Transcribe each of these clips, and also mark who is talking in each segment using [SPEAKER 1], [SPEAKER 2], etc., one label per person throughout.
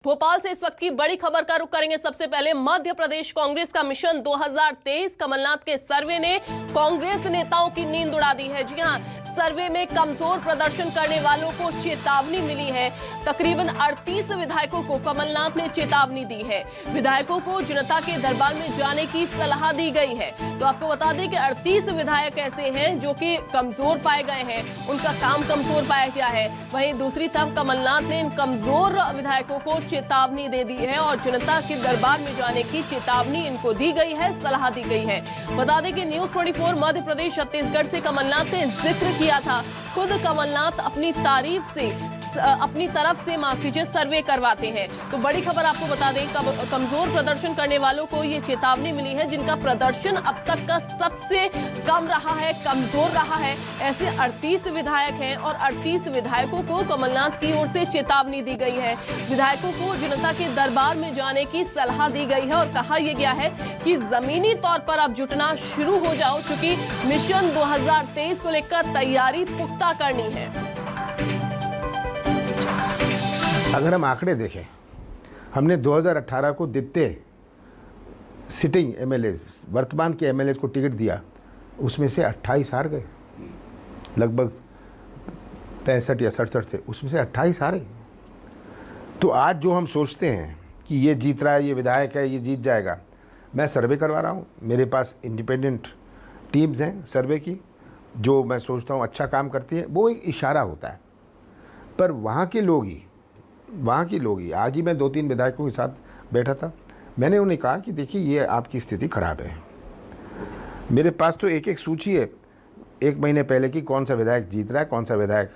[SPEAKER 1] भोपाल से इस वक्त की बड़ी खबर का रुख करेंगे। सबसे पहले मध्य प्रदेश कांग्रेस का मिशन 2023 कमलनाथ के सर्वे ने कांग्रेस नेताओं की नींद उड़ा दी है। जी हां, सर्वे में कमजोर प्रदर्शन करने वालों को चेतावनी मिली है। तकरीबन 38 विधायकों को कमलनाथ ने चेतावनी दी है। विधायकों को जनता के दरबार में जाने की सलाह दी गई है। तो आपको बता दें कि 38 विधायक ऐसे हैं जो कि कमजोर पाए गए हैं, उनका काम कमजोर पाया गया है। वहीं दूसरी तरफ कमलनाथ ने इन कमजोर विधायकों को चेतावनी दे दी है और जनता के दरबार में जाने की चेतावनी इनको दी गई है, सलाह दी गई है। बता दें कि न्यूज 24 मध्य प्रदेश छत्तीसगढ़ से कमलनाथ ने जिक्र किया था। खुद कमलनाथ अपनी तरफ से माफ कीजिए सर्वे करवाते हैं। तो बड़ी खबर आपको बता दें, कमजोर प्रदर्शन करने वालों को ये चेतावनी मिली है जिनका प्रदर्शन अब तक का सबसे कम रहा है, कमजोर रहा है। ऐसे 38 विधायक हैं और 38 विधायकों को कमलनाथ की ओर से चेतावनी दी गई है। विधायकों को जनता के दरबार में जाने की सलाह दी गई है और कहा यह गया है कि जमीनी तौर पर अब जुटना शुरू हो जाओ, क्योंकि मिशन 2023 को लेकर तैयारी पुख्ता करनी है।
[SPEAKER 2] अगर हम आंकड़े देखें, हमने 2018 को जितने सिटिंग एमएलए, वर्तमान के एमएलए को टिकट दिया, उसमें से 28 हार गए। लगभग 65 या 67 से उसमें से 28 हारे। तो आज जो हम सोचते हैं कि ये जीत रहा है, ये विधायक है, ये जीत जाएगा, मैं सर्वे करवा रहा हूँ। मेरे पास इंडिपेंडेंट टीम्स हैं सर्वे की, जो मैं सोचता हूँ अच्छा काम करती है। वो एक इशारा होता है, पर वहाँ के लोग ही आज ही मैं 2-3 विधायकों के साथ बैठा था। मैंने उन्हें कहा कि देखिए ये आपकी स्थिति खराब है। मेरे पास तो एक सूची है 1 महीने पहले की, कौन सा विधायक जीत रहा है, कौन सा विधायक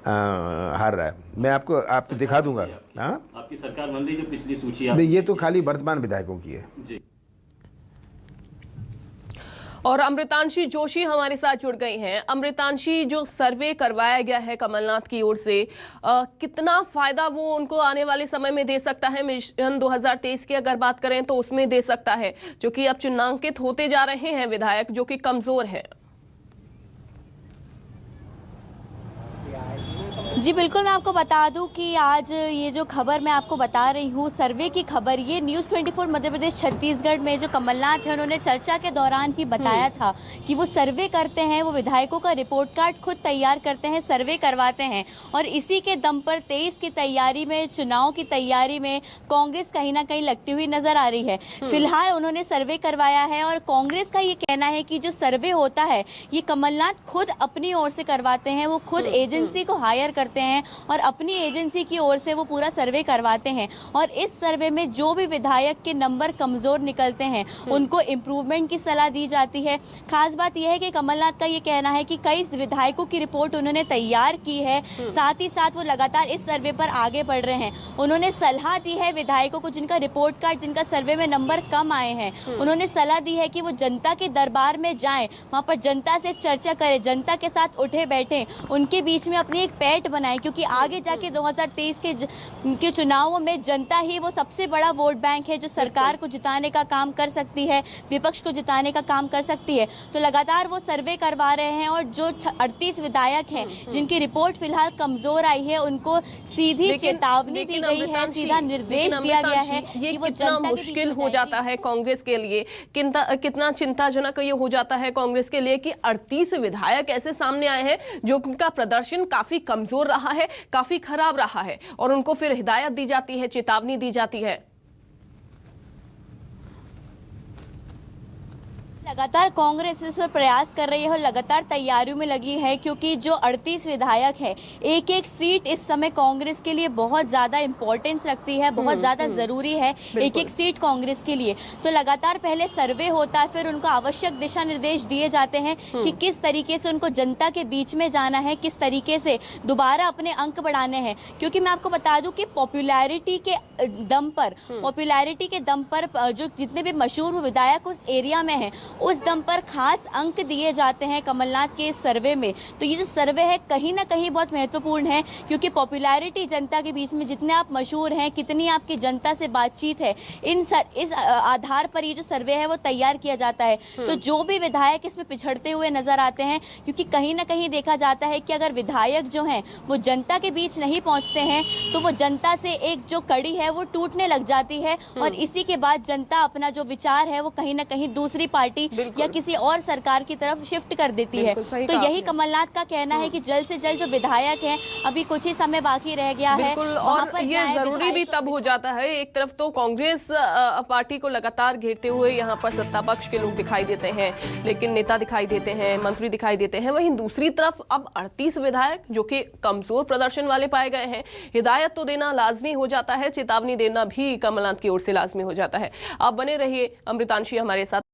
[SPEAKER 2] हार रहा है। मैं आपको दिखा दूंगा। हाँ, आपकी सरकार बन रही जो पिछली सूची नहीं, ये तो खाली वर्तमान विधायकों की है जी।
[SPEAKER 1] और अमृतांशी जोशी हमारे साथ जुड़ गई हैं। अमृतांशी, जो सर्वे करवाया गया है कमलनाथ की ओर से, कितना फायदा वो उनको आने वाले समय में दे सकता है? मिशन 2023 की अगर बात करें तो उसमें दे सकता है, क्योंकि अब चिन्हांकित होते जा रहे हैं विधायक जो कि कमजोर हैं।
[SPEAKER 3] जी बिल्कुल, मैं आपको बता दूं कि आज ये जो खबर मैं आपको बता रही हूँ, सर्वे की खबर, ये न्यूज़ 24 मध्य प्रदेश छत्तीसगढ़ में जो कमलनाथ है उन्होंने चर्चा के दौरान ही बताया था कि वो सर्वे करते हैं, वो विधायकों का रिपोर्ट कार्ड खुद तैयार करते हैं, सर्वे करवाते हैं और इसी के दम पर 23 की तैयारी में, चुनाव की तैयारी में कांग्रेस कहीं ना कहीं लगती हुई नजर आ रही है। फिलहाल उन्होंने सर्वे करवाया है और कांग्रेस का ये कहना है कि जो सर्वे होता है ये कमलनाथ खुद अपनी ओर से करवाते हैं, वो खुद एजेंसी को हायर करते हैं और अपनी एजेंसी की ओर से वो पूरा सर्वे करवाते हैं। और इस सर्वे में जो भी विधायक के नंबर कमजोर निकलते हैं उनको इम्प्रूवमेंट की सलाह दी जाती है। खास बात यह है कि कमलनाथ का ये कहना है कि कई विधायकों की रिपोर्ट उन्होंने तैयार की है, साथ ही साथ वो लगातार इस सर्वे पर आगे बढ़ रहे हैं। उन्होंने सलाह दी है विधायकों को जिनका रिपोर्ट कार्ड, जिनका सर्वे में नंबर कम आए हैं, उन्होंने सलाह दी है कि वो जनता के दरबार में जाएं, वहाँ पर जनता से चर्चा करें, जनता के साथ उठे बैठें, उनके बीच में अपनी एक पैठ बनाएं, क्योंकि आगे जाके 2023 के चुनावों में जनता ही वो सबसे बड़ा वोट बैंक है जो सरकार को जिताने का काम कर सकती है, विपक्ष को जिताने का काम कर सकती है। तो लगातार वो सर्वे करवा रहे हैं और जो 38 विधायक हैं जिनकी रिपोर्ट फिलहाल कमजोर आई है, उनको सीधी चेतावनी दी गई है, सीधा निर्देश दिया गया है कि वो जनता
[SPEAKER 1] मुश्किल हो जाता है कांग्रेस के लिए, कितना चिंताजनक ये हो जाता है कांग्रेस के लिए कि 38 विधायक ऐसे सामने आए हैं जो उनका प्रदर्शन काफी कमजोर रहा है, काफी खराब रहा है और उनको फिर हिदायत दी जाती है, चेतावनी दी जाती है।
[SPEAKER 3] लगातार कांग्रेस इस पर प्रयास कर रही है और लगातार तैयारियों में लगी है, क्योंकि जो 38 विधायक है, एक एक सीट इस समय कांग्रेस के लिए बहुत ज़्यादा इंपॉर्टेंस रखती है, बहुत ज़्यादा ज़रूरी है एक एक सीट कांग्रेस के लिए। तो लगातार पहले सर्वे होता है, फिर उनको आवश्यक दिशा निर्देश दिए जाते हैं कि किस तरीके से उनको जनता के बीच में जाना है, किस तरीके से दोबारा अपने अंक बढ़ाने हैं। क्योंकि मैं आपको बता दूं कि पॉपुलैरिटी के दम पर जो जितने भी मशहूर विधायक उस एरिया में हैं उस दम पर खास अंक दिए जाते हैं कमलनाथ के इस सर्वे में। तो ये जो सर्वे है कहीं ना कहीं बहुत महत्वपूर्ण है, क्योंकि पॉपुलैरिटी जनता के बीच में जितने आप मशहूर हैं, कितनी आपकी जनता से बातचीत है, इस आधार पर ये जो सर्वे है वो तैयार किया जाता है। तो जो भी विधायक इसमें पिछड़ते हुए नजर आते हैं, क्योंकि कहीं ना कहीं देखा जाता है कि अगर विधायक जो हैं वो जनता के बीच नहीं पहुंचते हैं तो वो जनता से एक जो कड़ी है वो टूटने लग जाती है, और इसी के बाद जनता अपना जो विचार है वो कहीं ना कहीं दूसरी पार्टी या किसी और सरकार की तरफ शिफ्ट कर देती है। तो यही कमलनाथ का कहना है कि जल्द से जल्द जो विधायक हैं, अभी कुछ ही समय बाकी रह गया है,
[SPEAKER 1] और ये जरूरी भी तब हो जाता है। एक तरफ तो कांग्रेस पार्टी को लगातार घेरते हुए यहाँ पर सत्ता पक्ष के लोग दिखाई देते हैं, लेकिन नेता दिखाई देते हैं, मंत्री दिखाई देते हैं। वहीं दूसरी तरफ अब 38 विधायक जो कि कमजोर प्रदर्शन वाले पाए गए हैं, हिदायत तो देना लाजमी हो जाता है, चेतावनी देना भी कमलनाथ की ओर से लाजमी हो जाता है। आप बने रहिए अमृतांशी हमारे साथ।